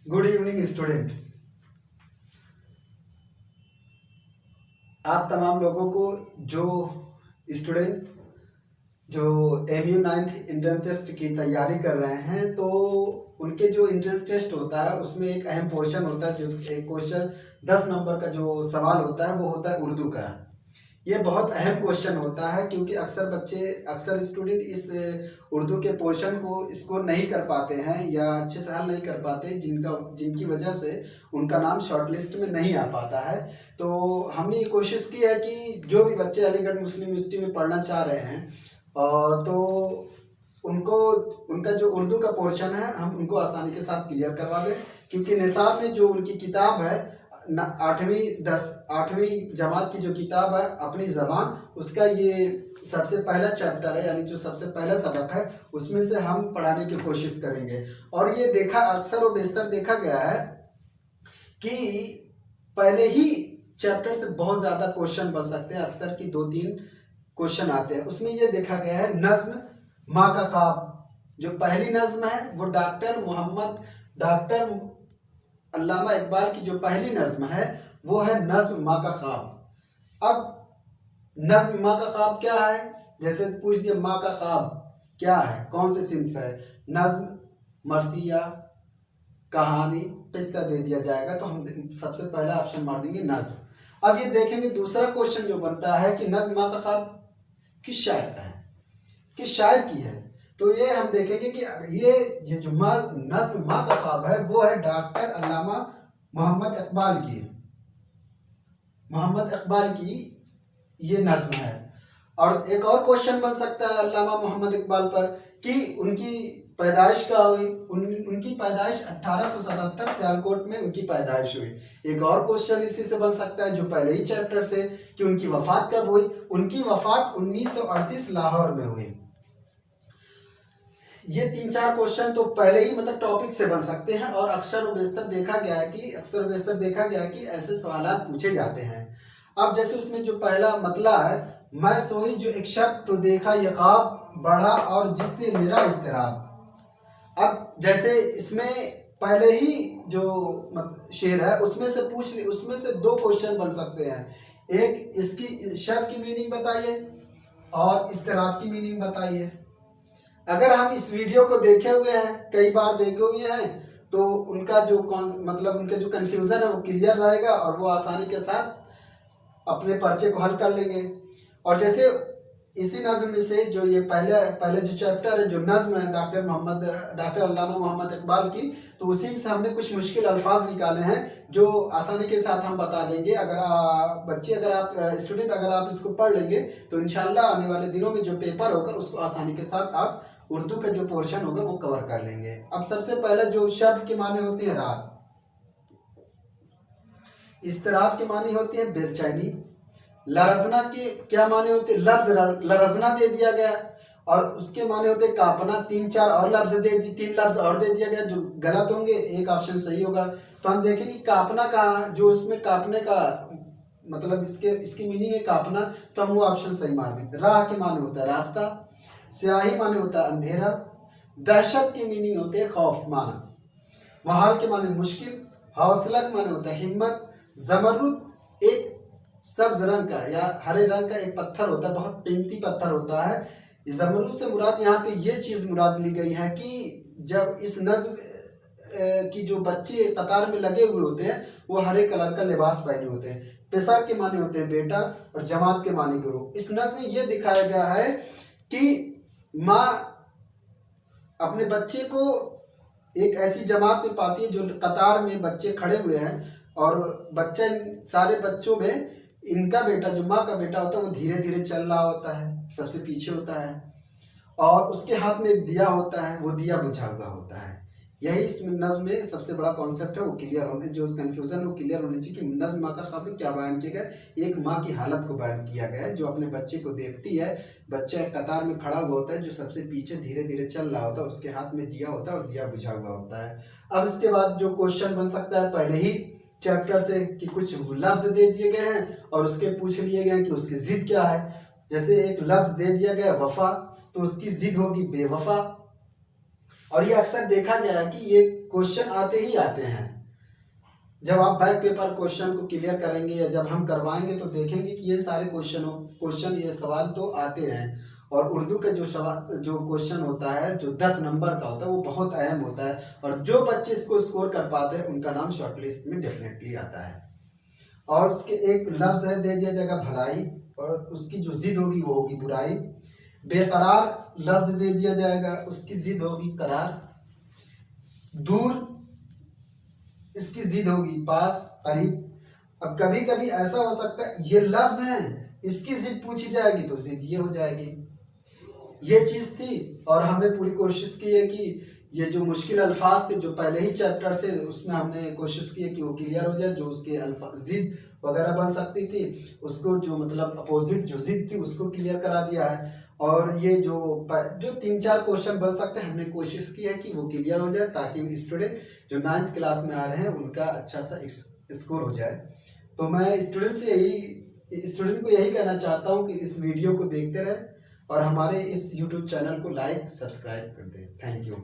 Good evening student. आप तमाम लोगों को जो स्टूडेंट जो MU 9th एंट्रेंस टेस्ट की तैयारी कर रहे हैं, तो उनके जो एंट्रेंस टेस्ट होता है उसमें एक अहम पोर्शन होता है, जो एक क्वेश्चन 10 नंबर का जो सवाल होता है वो होता है उर्दू का। ये बहुत अहम क्वेश्चन होता है क्योंकि अक्सर स्टूडेंट इस उर्दू के पोर्शन को स्कोर नहीं कर पाते हैं या अच्छे से हल नहीं कर पाते, जिनकी वजह से उनका नाम शॉर्ट लिस्ट में नहीं आ पाता है। तो हमने ये कोशिश की है कि जो भी बच्चे अलीगढ़ मुस्लिम यूनिवर्सिटी में पढ़ना चाह रहे हैं तो उनको उनका जो उर्दू का पोर्शन है हम उनको आसानी के साथ क्लियर करवा दें, क्योंकि निसाब में जो उनकी किताब है 8वीं जमात की जो किताब है अपनी ज़बान, उसका ये सबसे पहला चैप्टर है, यानी जो सबसे पहला सबक है उसमें से हम पढ़ाने की कोशिश करेंगे। और ये अक्सर और बेशतर देखा गया है कि पहले ही चैप्टर से बहुत ज़्यादा क्वेश्चन बन सकते हैं। अक्सर की 2-3 क्वेश्चन आते हैं। उसमें ये देखा गया है नज्म माँ का ख्वाब, जो पहली नज्म है वो डॉक्टर अल्लामा इकबाल की जो पहली नज्म है वो है नज्म माँ का ख्वाब। अब नज्म माँ का ख्वाब क्या है, जैसे पूछ दिया माँ का ख्वाब क्या है, कौन से सिंफ है, नज्म, मरसिया, कहानी, किस्सा दे दिया जाएगा तो हम सबसे पहला ऑप्शन मार देंगे नज्म। अब ये देखेंगे दूसरा क्वेश्चन जो बनता है कि नज्म माँ का ख्वाब किस शायर का है, किस शायर की है। तो ये हम देखेंगे कि ये जो नज्म माँ का ख्वाब है वो है डॉक्टर अल्लामा मोहम्मद इकबाल की ये नज्म है। और एक और क्वेश्चन बन सकता है अल्लामा मोहम्मद इकबाल पर कि उनकी पैदाइश का हुई। उनकी पैदाइश 1877 सियालकोट में उनकी पैदाइश हुई। एक और क्वेश्चन इसी से बन सकता है जो पहले ही चैप्टर से कि उनकी वफात कब हुई। उनकी वफात 1938 लाहौर में हुई। ये 3-4 क्वेश्चन तो पहले ही मतलब टॉपिक से बन सकते हैं और अक्सर व बेशतर देखा गया है कि ऐसे सवाल पूछे जाते हैं। अब जैसे उसमें जो पहला मतला है, मैं सोई जो एक शब तो देखा ये ख्वाब बढ़ा और जिससे मेरा इज़्तिराब। अब जैसे इसमें पहले ही जो शेर है उसमें से 2 क्वेश्चन बन सकते हैं। एक इसकी शब की मीनिंग बताइए और इज़्तिराब की मीनिंग बताइए। अगर हम इस वीडियो को देखे हुए हैं, कई बार देखे हुए हैं, तो उनका जो उनका जो कन्फ्यूज़न है वो क्लियर रहेगा और वो आसानी के साथ अपने पर्चे को हल कर लेंगे। और जैसे इसी नज्म में से जो ये पहले जो चैप्टर है जो नज्म है डॉक्टर अल्लामा मोहम्मद इकबाल की, तो उसी में से हमने कुछ मुश्किल अल्फाज निकाले हैं जो आसानी के साथ हम बता देंगे। अगर आप इसको पढ़ लेंगे तो इंशाल्लाह आने वाले दिनों में जो पेपर होगा उसको आसानी के साथ आप उर्दू का जो पोर्शन होगा वो कवर कर लेंगे। अब सबसे पहले जो शब्द के माने होते हैं रात, इस्तराब के माने होते हैं बेचैनी, लरजना के क्या माने होते हैं, लफ्ज लरजना दे दिया गया और उसके माने होते हैं कांपना। 3 और लफ्ज दे दिया गया जो गलत होंगे, एक ऑप्शन सही होगा। तो हम देखेंगे कांपना का जो उसमें कांपने का मतलब इसकी मीनिंग है कांपना, तो हम वो ऑप्शन सही मार देंगे। राह के माने होता है रास्ता, स्याही माने होता है अंधेरा, दहशत की मीनिंग होते है खौफ माना, महाल के माने मुश्किल, हौसला के माने होता है हिम्मत, जमरुद एक सब्ज रंग का या हरे रंग का एक पत्थर होता है, बहुत कीमती पत्थर होता है। जमरुद से मुराद यहाँ पे ये चीज़ मुराद ली गई है कि जब इस नज्म की जो बच्चे कतार में लगे हुए होते हैं वो हरे कलर का लिबास पहने होते हैं। पेशा के माने होते हैं बेटा और जमात के माने गुरु। इस नज्म में ये दिखाया गया है कि माँ अपने बच्चे को एक ऐसी जमात में पाती है जो कतार में बच्चे खड़े हुए हैं और बच्चा सारे बच्चों में इनका बेटा जो माँ का बेटा होता है वो धीरे धीरे चल रहा होता है, सबसे पीछे होता है और उसके हाथ में एक दिया होता है, वो दिया बुझा हुआ होता है। यही इस नज्म में सबसे बड़ा कॉन्सेप्ट है, वो क्लियर होने जो कन्फ्यूजन वो क्लियर होने चाहिए कि नज्म माँ का ख्वाब में क्या बयान किया गया। एक माँ की हालत को बयान किया गया है जो अपने बच्चे को देखती है। बच्चा एक कतार में खड़ा हुआ होता है जो सबसे पीछे धीरे धीरे चल रहा होता है, उसके हाथ में दिया होता है और दिया बुझा हुआ होता है। अब इसके बाद जो क्वेश्चन बन सकता है पहले ही चैप्टर से कि कुछ लफ्ज दे दिए गए हैं और उसके पूछ लिए गए कि उसकी जिद क्या है। जैसे एक लफ्ज दे दिया गया वफा, तो उसकी जिद होगी बेवफा। और ये अक्सर देखा गया है कि ये क्वेश्चन आते ही आते हैं। जब आप बैक पेपर क्वेश्चन को क्लियर करेंगे या जब हम करवाएंगे तो देखेंगे कि ये सारे क्वेश्चन ये सवाल तो आते हैं। और उर्दू के जो सवाल जो क्वेश्चन होता है जो 10 नंबर का होता है वो बहुत अहम होता है, और जो बच्चे इसको स्कोर कर पाते हैं उनका नाम शॉर्टलिस्ट में डेफिनेटली आता है। और उसके एक लफ्ज़ है दे दिया जाएगा भलाई, और उसकी जो जिद होगी वो होगी बुराई। बेकरार लफ्ज़ दे दिया जाएगा, उसकी जिद होगी करार। दूर, इसकी जिद होगी पास करीब। अब कभी कभी ऐसा हो सकता है ये लफ्ज हैं, इसकी जिद पूछी जाएगी तो जिद ये हो जाएगी। ये चीज थी, और हमने पूरी कोशिश की है कि ये जो मुश्किल अल्फाज थे जो पहले ही चैप्टर से उसमें हमने कोशिश की है कि वो क्लियर हो जाए। जो उसके जिद वगैरह बन सकती थी उसको, जो मतलब अपोजिट जो जिद थी उसको क्लियर करा दिया है। और ये जो 3-4 क्वेश्चन बन सकते हैं हमने कोशिश की है कि वो क्लियर हो जाए, ताकि स्टूडेंट जो 9th क्लास में आ रहे हैं उनका अच्छा सा स्कोर हो जाए। तो मैं स्टूडेंट को यही कहना चाहता हूँ कि इस वीडियो को देखते रहें और हमारे इस यूट्यूब चैनल को लाइक सब्सक्राइब कर दें। Thank you.